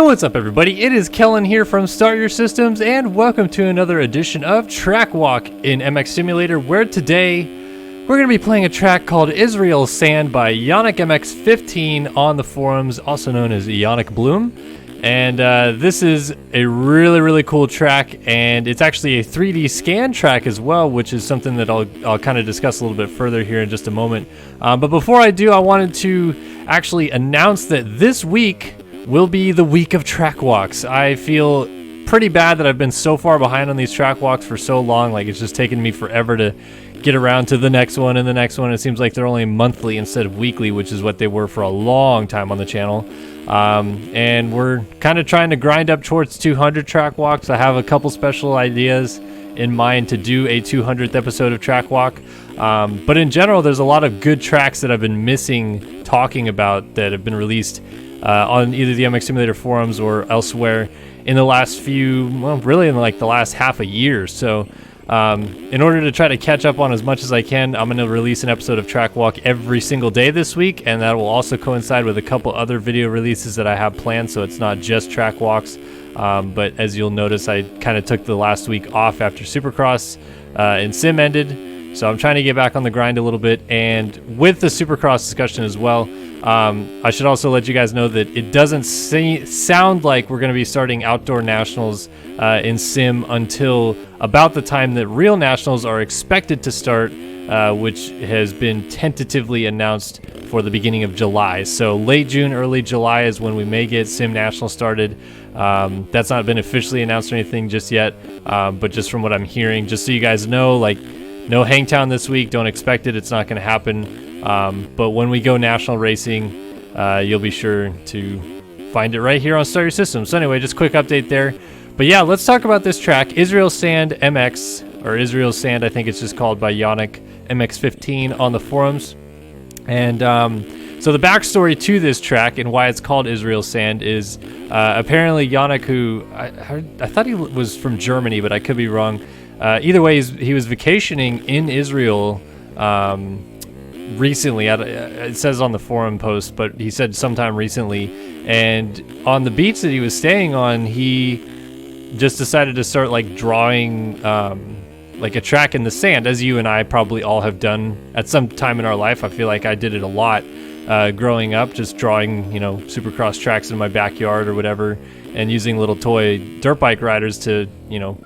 What's up, everybody? It is Kellen here from Start Your Systems, and welcome to another edition of Track Walk in MX Simulator, where today we're going to be playing a track called Israel Sand by Yannick MX15 on the forums, also known as Yannick Bloom. And this is a really cool track, and it's actually a 3D scan track as well, which is something that I'll kind of discuss a little bit further here in just a moment. But before I do, I wanted to actually announce that this week will be the week of track walks. I feel pretty bad that I've been so far behind on these track walks for so long. Like, it's just taken me forever to get around to the next one and the next one. It seems like they're only monthly instead of weekly, which is what they were for a long time on the channel. And we're kind of trying to grind up towards 200 track walks. I have a couple special ideas in mind to do a 200th episode of Track Walk. But in general, there's a lot of good tracks that I've been missing talking about that have been released on either the MX Simulator forums or elsewhere in the last really in like the last half a year. So in order to try to catch up on as much as I can, I'm going to release an episode of Track Walk every single day this week, and that will also coincide with a couple other video releases that I have planned, so it's not just Track Walks. But as you'll notice, I kind of took the last week off after Supercross and Sim ended, so I'm trying to get back on the grind a little bit. And with the Supercross discussion as well, I should also let you guys know that it doesn't sound like we're going to be starting outdoor nationals in Sim until about the time that real nationals are expected to start, which has been tentatively announced for the beginning of July. So late June, early July is when we may get Sim National started. That's not been officially announced or anything just yet, but just from what I'm hearing, just so you guys know, like, no Hangtown this week. Don't expect it. It's not going to happen. But when we go national racing, you'll be sure to find it right here on Start Your System. So anyway, just quick update there. But yeah, let's talk about this track, Israel Sand MX, or Israel Sand, I think it's just called by Yannick MX15 on the forums. And so the backstory to this track and why it's called Israel Sand is apparently Yannick, who I thought he was from Germany, but I could be wrong. Either way, he was vacationing in Israel recently. It says on the forum post, but he said sometime recently. And on the beach that he was staying on, he just decided to start like drawing like a track in the sand, as you and I probably all have done at some time in our life. I feel like I did it a lot growing up, just drawing, Supercross tracks in my backyard or whatever, and using little toy dirt bike riders to,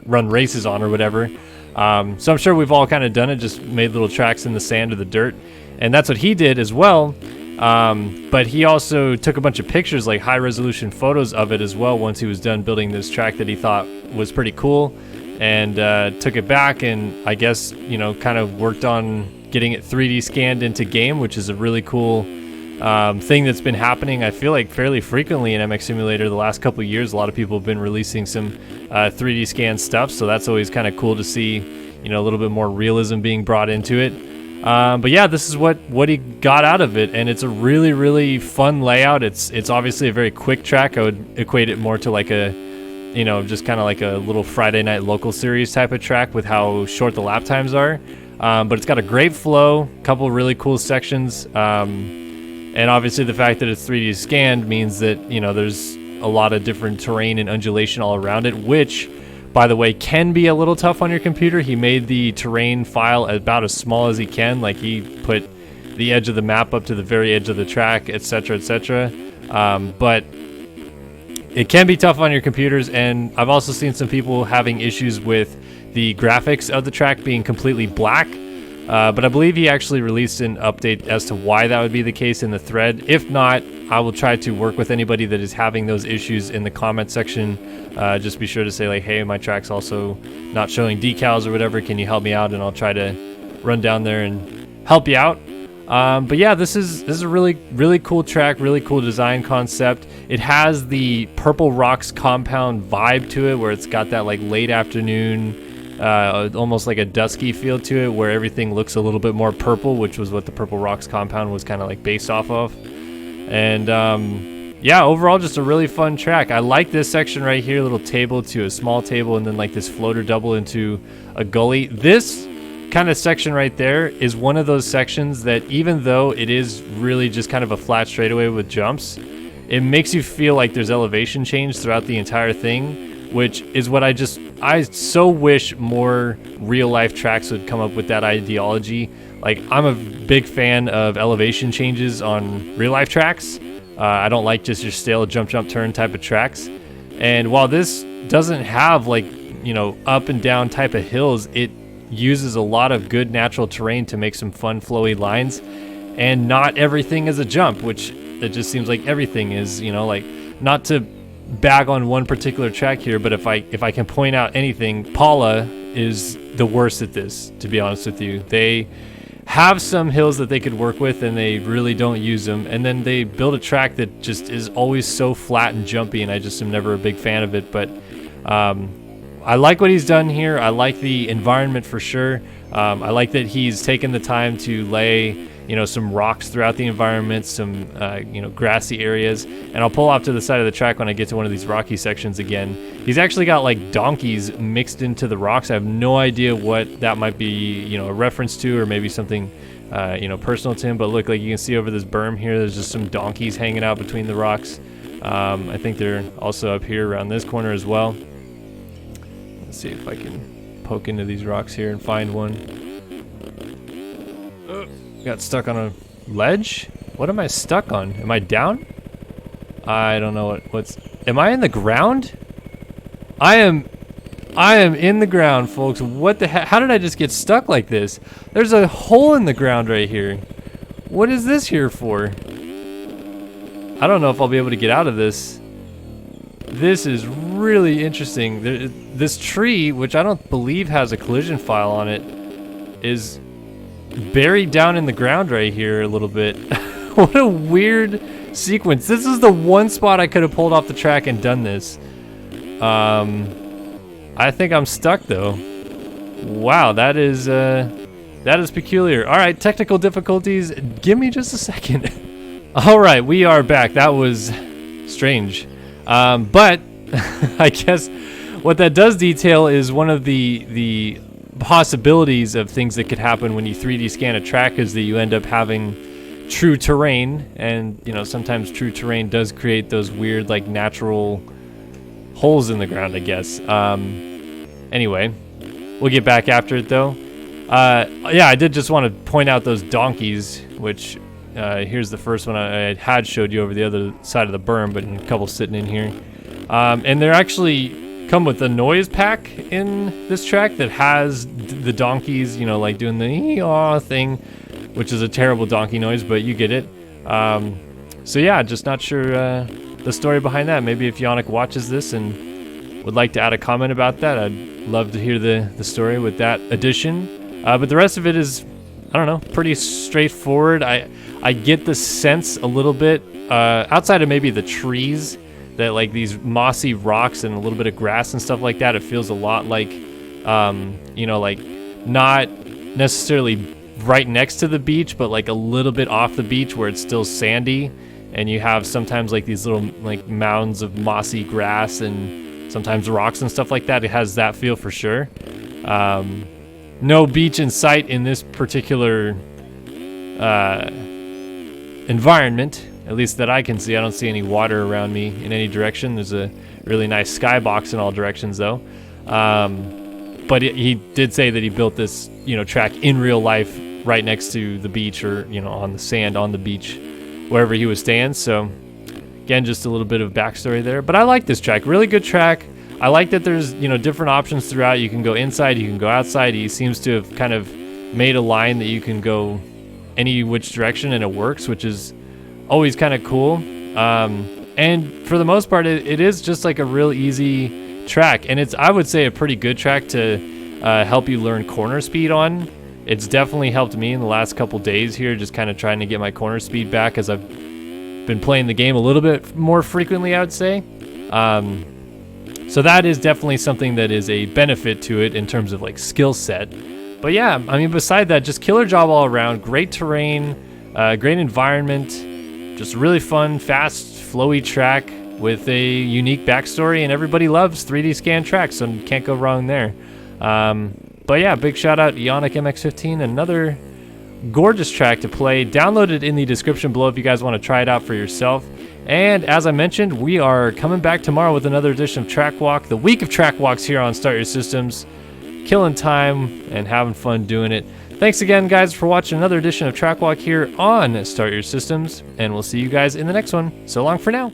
run races on or whatever. So I'm sure we've all kind of done it, just made little tracks in the sand or the dirt. And that's what he did as well. But he also took a bunch of pictures, like high resolution photos of it as well, once he was done building this track that he thought was pretty cool, and took it back and I guess, kind of worked on getting it 3D scanned into game, which is a really cool thing that's been happening, I feel like, fairly frequently in MX Simulator the last couple of years. A lot of people have been releasing some 3D scan stuff, so that's always kind of cool to see, a little bit more realism being brought into it. But yeah, this is what he got out of it, and it's a really fun layout. It's obviously a very quick track. I would equate it more to like a, just kind of like a little Friday night local series type of track with how short the lap times are. But it's got a great flow, a couple really cool sections. And obviously the fact that it's 3D scanned means that, there's a lot of different terrain and undulation all around it, which, by the way, can be a little tough on your computer. He made the terrain file about as small as he can. Like, he put the edge of the map up to the very edge of the track, etc., etc. But it can be tough on your computers, and I've also seen some people having issues with the graphics of the track being completely black. But I believe he actually released an update as to why that would be the case in the thread. If not, I will try to work with anybody that is having those issues in the comment section. Just be sure to say, like, hey, my track's also not showing decals or whatever. Can you help me out? And I'll try to run down there and help you out. But yeah, this is a really cool track, really cool design concept. It has the Purple Rocks compound vibe to it, where it's got that like late afternoon, almost like a dusky feel to it, where everything looks a little bit more purple, which was what the Purple Rocks compound was kind of like based off of. And yeah, overall just a really fun track. I like this section right here, little table to a small table, and then like this floater double into a gully. This kind of section right there is one of those sections that, even though it is really just kind of a flat straightaway with jumps, it makes you feel like there's elevation change throughout the entire thing, which is what I so wish more real life tracks would come up with that ideology. Like, I'm a big fan of elevation changes on real life tracks. I don't like just your stale jump, turn type of tracks. And while this doesn't have like, you know, up and down type of hills, it uses a lot of good natural terrain to make some fun flowy lines. And not everything is a jump, which it just seems like everything is, you know, like, not to bag on one particular track here, but if I can point out anything, Paula is the worst at this, to be honest with you. They have some hills that they could work with and they really don't use them, and then they build a track that just is always so flat and jumpy, and I just am never a big fan of it. But I like what he's done here. I like the environment for sure. I like that he's taken the time to lay, you know, some rocks throughout the environment, some you know, grassy areas. And I'll pull off to the side of the track when I get to one of these rocky sections again. He's actually got like donkeys mixed into the rocks. I have no idea what that might be, you know, a reference to, or maybe something you know, personal to him. But look, like you can see over this berm here, there's just some donkeys hanging out between the rocks. I think they're also up here around this corner as well. Let's see if I can poke into these rocks here and find one. Got stuck on a ledge? What am I stuck on? Am I down? I don't know what's... Am I in the ground? I am in the ground, folks. What the heck? How did I just get stuck like this? There's a hole in the ground right here. What is this here for? I don't know if I'll be able to get out of this. This is really interesting. This tree, which I don't believe has a collision file on it, is buried down in the ground right here a little bit. What a weird sequence. This is the one spot I could have pulled off the track and done this. I think I'm stuck though. Wow, that is peculiar. All right, technical difficulties. Give me just a second. All right, we are back. That was strange. But I guess what that does detail is one of the possibilities of things that could happen when you 3D scan a track is that you end up having true terrain, and you know, sometimes true terrain does create those weird like natural holes in the ground, I guess. Anyway, we'll get back after it though. Yeah, I did just want to point out those donkeys, which here's the first one I had showed you over the other side of the berm, but a couple sitting in here. And they're actually come with a noise pack in this track that has the donkeys, you know, like doing the ee-aw thing, which is a terrible donkey noise, but you get it. So yeah, just not sure the story behind that. Maybe if Yannick watches this and would like to add a comment about that, I'd love to hear the story with that addition. But the rest of it is, I don't know, pretty straightforward. I get the sense a little bit, outside of maybe the trees, that like these mossy rocks and a little bit of grass and stuff like that, it feels a lot like, you know, like not necessarily right next to the beach, but like a little bit off the beach where it's still sandy, and you have sometimes like these little like mounds of mossy grass and sometimes rocks and stuff like that. It has that feel for sure. No beach in sight in this particular environment, at least that I can see. I don't see any water around me in any direction. There's a really nice skybox in all directions though. But he did say that he built this, you know, track in real life right next to the beach, or, you know, on the sand on the beach, wherever he was staying. So again, just a little bit of backstory there. But I like this track, really good track. I like that there's, you know, different options throughout. You can go inside, you can go outside. He seems to have kind of made a line that you can go any which direction and it works, which is always kind of cool. And for the most part, it is just like a real easy track, and it's, I would say, a pretty good track to help you learn corner speed on. It's definitely helped me in the last couple days here, just kind of trying to get my corner speed back as I've been playing the game a little bit more frequently, I would say. So that is definitely something that is a benefit to it in terms of like skill set. But yeah, I mean, beside that, just killer job all around. Great terrain, great environment, just really fun, fast, flowy track with a unique backstory, and everybody loves 3D scan tracks, so you can't go wrong there. But yeah, big shout out Yannick MX15, another gorgeous track to play. Download it in the description below if you guys want to try it out for yourself. And as I mentioned, we are coming back tomorrow with another edition of Track Walk, the week of Track Walks here on Start Your Systems. Killing time and having fun doing it. Thanks again, guys, for watching another edition of Track Walk here on Start Your Systems, and we'll see you guys in the next one. So long for now.